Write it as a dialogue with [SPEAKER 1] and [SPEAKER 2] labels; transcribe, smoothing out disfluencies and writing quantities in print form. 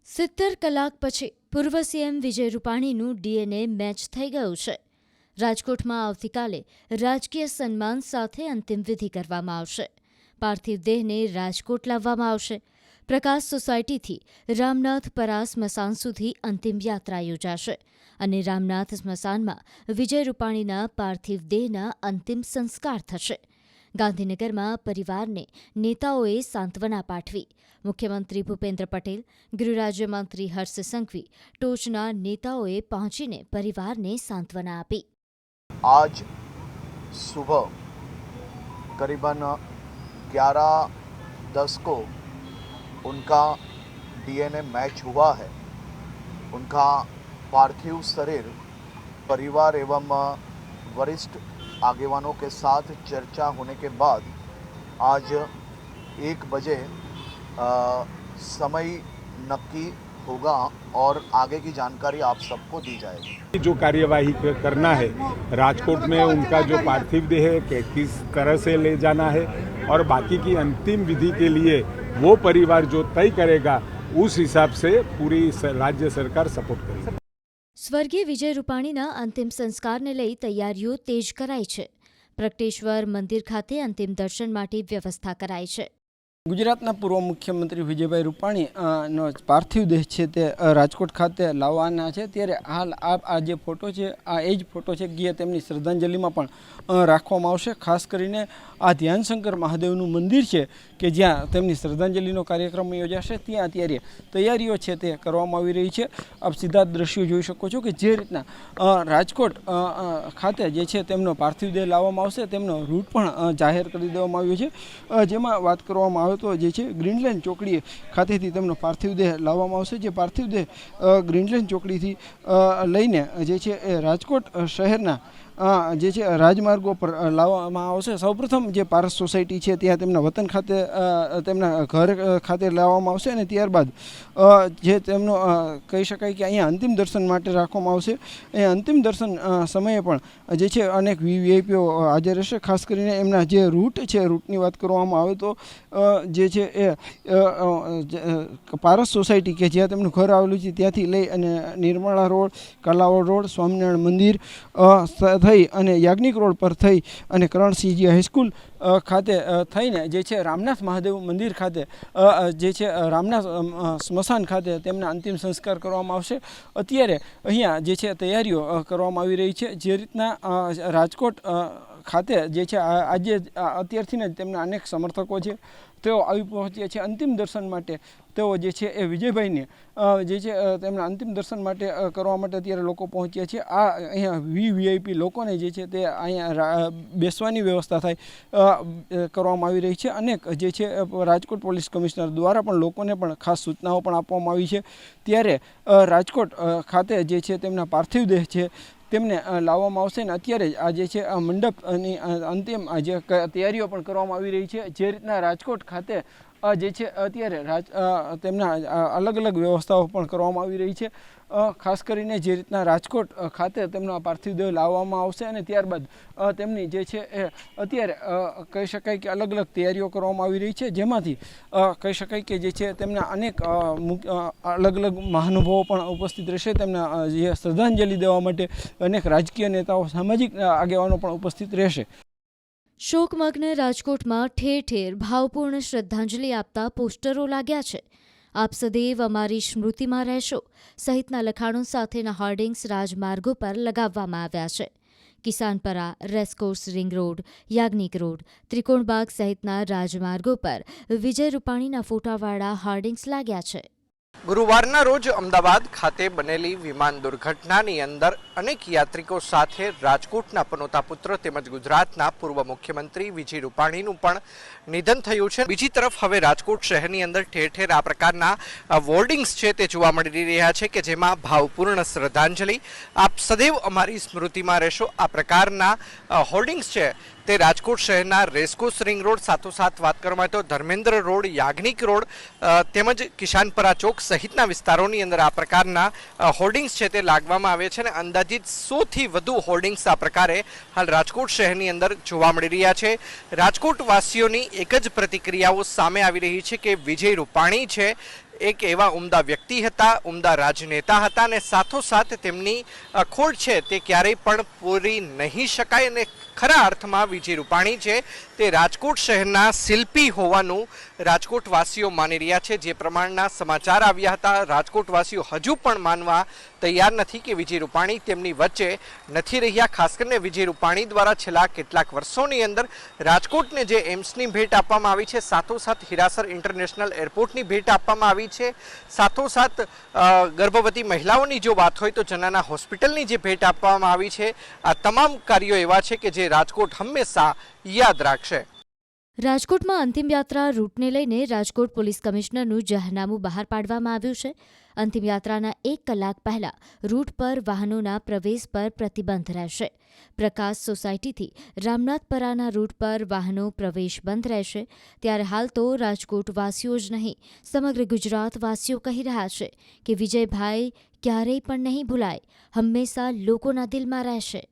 [SPEAKER 1] 70 કલાક પછી પૂર્વ સીએમ વિજય રૂપાણીનું ડીએનએ મેચ થઈ ગયું છે। રાજકોટમાં આવતીકાલે રાજકીય સન્માન સાથે અંતિમ વિધિ કરવામાં આવશે। પાર્થિવ દેહને રાજકોટ લાવવામાં આવશે। પ્રકાશ સોસાયટીથી રામનાથ પરા સ્મશાન સુધી અંતિમ યાત્રા યોજાશે અને રામનાથ સ્મશાનમાં વિજય રૂપાણીના પાર્થિવ દેહના અંતિમ સંસ્કાર થશે। ગાંધીનગરમાં પરિવારને નેતાઓએ સાંત્વના પાઠવી। મુખ્યમંત્રી ભૂપેન્દ્ર પટેલ, ગૃહ રાજ્યમંત્રી હર્ષ સંઘવી ટોચના નેતાઓએ પહોંચીને પરિવારને સાંત્વના આપી।
[SPEAKER 2] आज सुबह करीबन 11:10 को उनका डीएनए मैच हुआ है। उनका पार्थिव शरीर परिवार एवं वरिष्ठ आगेवानों के साथ चर्चा होने के बाद आज 1 बजे समय नक्की होगा और आगे की जानकारी आप सबको दी जाएगी।
[SPEAKER 3] जो कार्यवाही करना है, राजकोट में उनका जो पार्थिव देह है किस तरह से ले जाना है और बाकी की अंतिम विधि के लिए वो परिवार जो तय करेगा उस हिसाब से पूरी राज्य सरकार सपोर्ट करेगी।
[SPEAKER 1] સ્વર્ગીય વિજય રૂપાણીના અંતિમ સંસ્કારને લઈ તૈયારીઓ તેજ કરાઈ છે। પ્રગટેશ્વર મંદિર ખાતે અંતિમ દર્શન માટે વ્યવસ્થા કરાઈ છે।
[SPEAKER 4] ગુજરાતના પૂર્વ મુખ્યમંત્રી વિજયભાઈ રૂપાણી નો પાર્થિવ દેહ છે તે રાજકોટ ખાતે લાવવાના છે। ત્યારે હાલ આ જે ફોટો છે આ એ જ ફોટો છે કે તેમની શ્રદ્ધાંજલિમાં પણ રાખવામાં આવશે। ખાસ કરીને આ ધ્યાનશંકર મહાદેવનું મંદિર છે કે જ્યાં તેમની શ્રદ્ધાંજલિનો કાર્યક્રમ યોજાશે, ત્યાં અત્યારે તૈયારીઓ છે તે કરવામાં આવી રહી છે। આપ સીધા દ્રશ્યો જોઈ શકો છો કે જે રીતના રાજકોટ ખાતે જે છે તેમનો પાર્થિવ દેહ લાવવામાં આવશે તેમનો રૂટ પણ જાહેર કરી દેવામાં આવ્યો છે। જેમાં વાત કરવામાં આવે તો જે છે ગ્રીનલેન્ડ ચોકડી ખાતેથી તેમનો પાર્થિવ દેહ લાવવામાં આવશે। જે પાર્થિવ દેહ ગ્રીનલેન્ડ ચોકડીથી લઈને જે છે એ રાજકોટ શહેરના જે છે રાજમાર્ગો પર લાવવામાં આવશે। સૌપ્રથમ જે પારસ સોસાયટી છે ત્યાં તેમના વતન ખાતે તેમના ઘર ખાતે લાવવામાં આવશે અને ત્યારબાદ જે તેમનો કહી શકાય કે અહીંયા અંતિમ દર્શન માટે રાખવામાં આવશે। એ અંતિમ દર્શન સમયે પણ જે છે અનેક વીવીઆઈપીઓ હાજર રહેશે। ખાસ કરીને એમના જે રૂટ છે, રૂટની વાત કરવામાં આવે તો જે છે એ પારસ સોસાયટી કે જ્યાં તેમનું ઘર આવેલું છે ત્યાંથી લઈ અને નિર્મળા રોડ, કલાવડ રોડ, સ્વામિનારાયણ મંદિર થઈ અને યાજ્ઞિક રોડ પર થઈ અને કરણસિંહજી હાઈસ્કૂલ ખાતે થઈને જે છે રામનાથ મહાદેવ મંદિર ખાતે જે છે રામનાથ સ્મશાન ખાતે તેમના અંતિમ સંસ્કાર કરવામાં આવશે। અત્યારે અહીંયા જે છે તૈયારીઓ કરવામાં આવી રહી છે। જે રીતના રાજકોટ ખાતે જે છે આજે અત્યારથી જ તેમના અનેક સમર્થકો છે તેઓ આવી પહોંચ્યા છે અંતિમ દર્શન માટે। તેઓ જે છે એ વિજયભાઈને જે છે તેમના અંતિમ દર્શન માટે કરવા માટે અત્યારે લોકો પહોંચ્યા છે। આ અહીંયા વીવીઆઈપી લોકોને જે છે તે અહીંયા બેસવાની વ્યવસ્થા થાય કરવામાં આવી રહી છે। અનેક જે છે રાજકોટ પોલીસ કમિશનર દ્વારા પણ લોકોને પણ ખાસ સૂચનાઓ પણ આપવામાં આવી છે। ત્યારે રાજકોટ ખાતે જે છે તેમના પાર્થિવ દેહ છે તેમને લાવવામાં આવશે અને અત્યારે આ જે છે આ મંડપની અંતિમ જે તૈયારીઓ પણ કરવામાં આવી રહી છે। જે રીતના રાજકોટ ખાતે જે છે અત્યારે તેમના અલગ અલગ વ્યવસ્થાઓ પણ કરવામાં આવી રહી છે। ખાસ કરીને જે રીતના રાજકોટ ખાતે તેમના પાર્થિવ દેહ લાવવામાં આવશે અને ત્યારબાદ તેમની જે છે એ અત્યારે કહી શકાય કે અલગ અલગ તૈયારીઓ કરવામાં આવી રહી છે। જેમાંથી કહી શકાય કે જે છે તેમના અનેક અલગ અલગ મહાનુભાવો પણ ઉપસ્થિત રહેશે। તેમના જે શ્રદ્ધાંજલિ દેવા માટે અનેક રાજકીય નેતાઓ, સામાજિક આગેવાનો પણ ઉપસ્થિત રહેશે।
[SPEAKER 1] શોકમગ્ન રાજકોટમાં ઠેર ઠેર ભાવપૂર્ણ શ્રદ્ધાંજલિ આપતા પોસ્ટરો લાગ્યા છે। આપ સદૈવ અમારી સ્મૃતિમાં રહેશો સહિતના લખાણો સાથેના હોર્ડિંગ્સ રાજમાર્ગો પર લગાવવામાં આવ્યા છે। Kisanpara, racecourse ring road, Yagnik road, Trikonbaug સહિતના રાજમાર્ગો પર વિજય રૂપાણીના ફોટાવાળા હોર્ડિંગ્સ લાગ્યા છે।
[SPEAKER 5] ગુરુવારના રોજ અમદાવાદ ખાતે બનેલી વિમાન દુર્ઘટનાની અંદર અનેક યાત્રિકો સાથે રાજકોટના પનોતા પુત્ર તેમજ ગુજરાતના પૂર્વ મુખ્યમંત્રી વિજય રૂપાણીનું પણ નિધન થયું છે। બીજી તરફ હવે રાજકોટ શહેરની અંદર ઠેર ઠેર આ પ્રકારના વોર્ડિંગ્સ છે તે જોવા મળી રહ્યા છે કે જેમાં ભાવપૂર્ણ શ્રદ્ધાંજલિ, આપ સદૈવ અમારી સ્મૃતિમાં રહેશો આ પ્રકારના હોર્ડિંગ્સ છે તે રાજકોટ શહેરના રેસકોર્સ રિંગ રોડ, સાથોસાથ વાત કરવામાં તો ધર્મેન્દ્ર રોડ, યાજ્ઞિક રોડ તેમજ કિસાનપરા ચોક સહિતના વિસ્તારોની અંદર આ પ્રકારના હોર્ડિંગ્સ છે તે લાગવામાં આવે છે અને અંદાજિત 100થી વધુ હોર્ડિંગ્સ આ પ્રકારે હાલ રાજકોટ શહેરની અંદર જોવા મળી રહ્યા છે। રાજકોટ વાસીઓની એક જ પ્રતિક્રિયાઓ સામે આવી રહી છે કે વિજય રૂપાણી છે એક એવા ઉમદા વ્યક્તિ હતા, ઉમદા રાજનેતા હતા અને સાથોસાથ તેમની ખોડ છે તે ક્યારેય પણ પૂરી નહીં શકાય અને ખરા અર્થમાં વિજય રૂપાણી છે તે રાજકોટ શહેરના શિલ્પી હોવાનું રાજકોટવાસીઓ માની રહ્યા છે. જે પ્રમાણના સમાચાર આવ્યા હતા, રાજકોટવાસીઓ હજુ પણ માનવા તૈયાર નથી કે વિજય રૂપાણી તેમની વચ્ચે નથી રહ્યા. ખાસ કરીને વિજય રૂપાણી દ્વારા છેલ્લા કેટલાક વર્ષોની અંદર રાજકોટને જે એમ્સની ભેટ આપવામાં આવી છે, સાથોસાથ હીરાસર ઇન્ટરનેશનલ એરપોર્ટની ભેટ આપવામાં આવી છે, સાથોસાથ ગર્ભવતી મહિલાઓની જો વાત હોય તો જનાના હોસ્પિટલની જે ભેટ આપવામાં આવી છે, આ તમામ કાર્યો એવા છે કે જે રાજકોટ હંમેશા યાદ રાખશે.
[SPEAKER 1] રાજકોટમાં અંતિમ યાત્રા રૂટને લઈને રાજકોટ પોલીસ કમિશનરનું જાહેરનામું બહાર પાડવામાં આવ્યું છે. અંતિમ યાત્રાના 1 કલાક પહેલા રૂટ પર વાહનોના પ્રવેશ પર પ્રતિબંધ રહેશે. પ્રકાશ સોસાયટીથી રામનાથપરાના રૂટ પર વાહનો પ્રવેશ બંધ રહેશે. ત્યારે હાલ તો રાજકોટવાસીઓ જ નહીં, સમગ્ર ગુજરાતવાસીઓ કહી રહ્યા છે કે વિજયભાઈ ક્યારેય પણ નહીં ભૂલાય, હંમેશા લોકોના દિલમાં રહેશે.